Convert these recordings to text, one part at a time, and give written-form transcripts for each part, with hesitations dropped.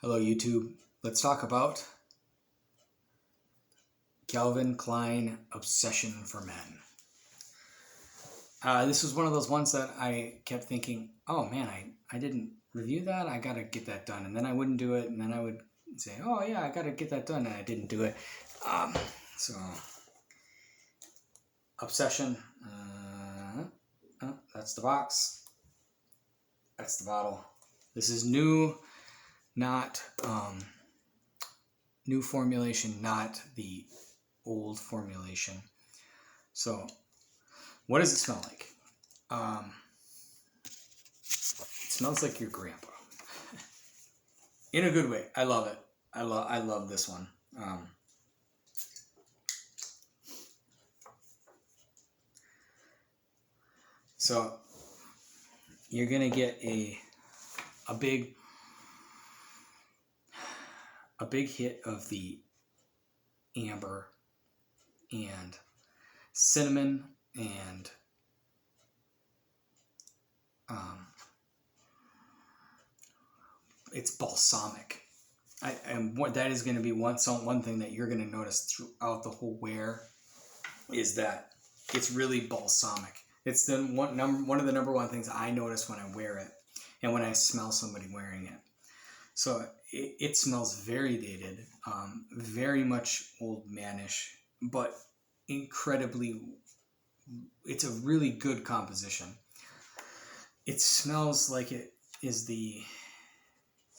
Hello YouTube. Let's talk about Calvin Klein Obsession for Men. This was one of those ones that I kept thinking, oh man, I didn't review that. I got to get that done. And then I wouldn't do it. And then I would say, oh yeah, I got to get that done. And I didn't do it. So, Obsession. That's the box. That's the bottle. This is new, not new formulation, not the old formulation. So, what does it smell like? It smells like your grandpa. In a good way. I love it. I love this one. So you're gonna get a big hit of the amber and cinnamon and it's balsamic. And what that is going to be one thing that you're going to notice throughout the whole wear is that it's really balsamic. It's the one of the number one things I notice when I wear it and when I smell somebody wearing it. So it smells very dated, very much old manish, but incredibly, it's a really good composition. It smells like it is the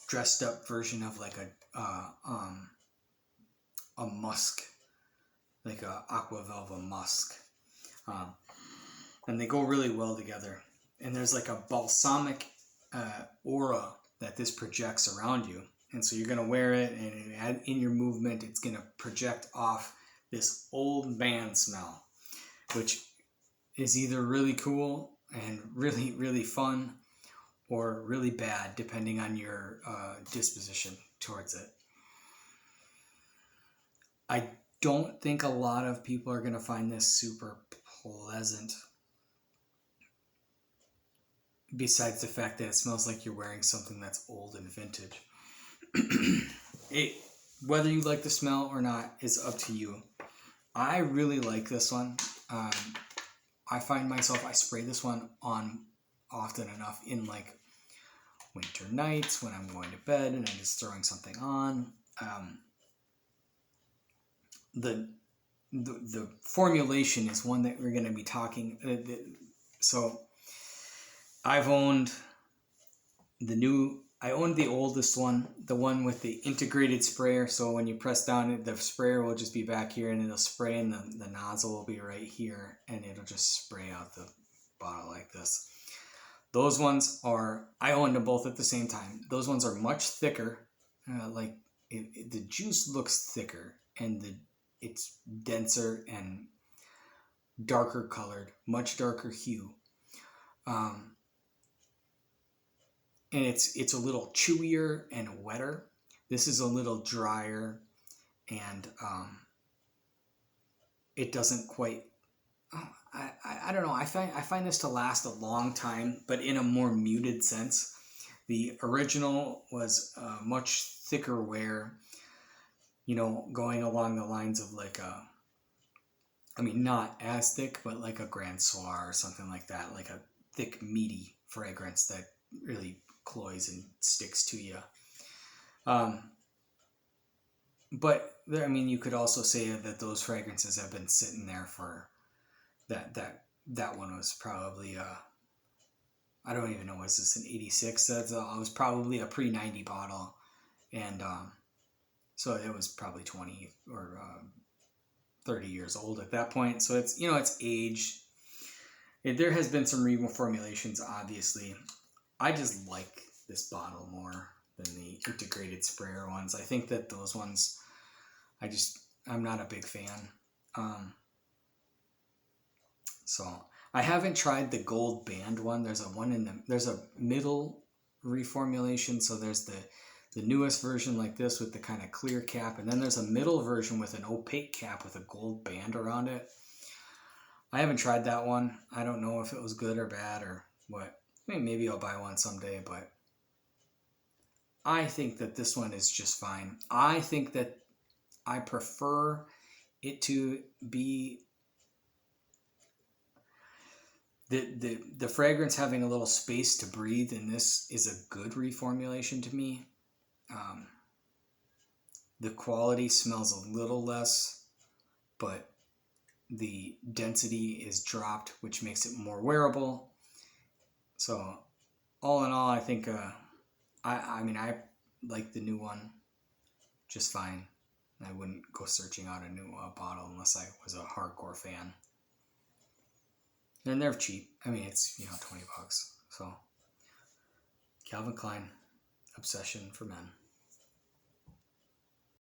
dressed up version of like a musk, like a aqua velva musk. And they go really well together. And there's like a balsamic aura that this projects around you. And so you're going to wear it, and in your movement, it's going to project off this old man smell, which is either really cool and really, really fun or really bad, depending on your disposition towards it. I don't think a lot of people are going to find this super pleasant, besides the fact that it smells like you're wearing something that's old and vintage. Whether you like the smell or not is up to you. I really like this one. I find myself, I spray this one on often enough in like winter nights when I'm going to bed and I'm just throwing something on. The formulation is one that we're going to be talking. So I've owned I owned the oldest one, the one with the integrated sprayer. So when you press down, the sprayer will just be back here and it'll spray, and the nozzle will be right here, and it'll just spray out the bottle like this. Those ones I owned them both at the same time. Those ones are much thicker. The juice looks thicker, and it's denser and darker colored, much darker hue. And it's a little chewier and wetter. This is a little drier, and it doesn't quite. I don't know. I find this to last a long time, but in a more muted sense. The original was much thicker wear. Going along the lines of like not as thick, but like a Grand Soir or something like that, like a thick, meaty fragrance that really cloys and sticks to you. But you could also say that those fragrances have been sitting there for that one was probably I don't even know, was this an 86? It was probably a pre-90 bottle, and so it was probably 20 or 30 years old at that point. So it's it's aged. There has been some reformulations, obviously. I just like this bottle more than the integrated sprayer ones. I think that those ones, I'm not a big fan. So I haven't tried the gold band one. There's a middle reformulation. So there's the newest version like this with the kind of clear cap, and then there's a middle version with an opaque cap with a gold band around it. I haven't tried that one. I don't know if it was good or bad or what. Maybe I'll buy one someday, but I think that this one is just fine. I think that I prefer it to be the fragrance having a little space to breathe, and this is a good reformulation to me. The quality smells a little less, but the density is dropped, which makes it more wearable. So all in all, I think I mean, I like the new one just fine. I wouldn't go searching out a new bottle unless I was a hardcore fan. And they're cheap. I mean, it's, $20. So Calvin Klein, Obsession for Men.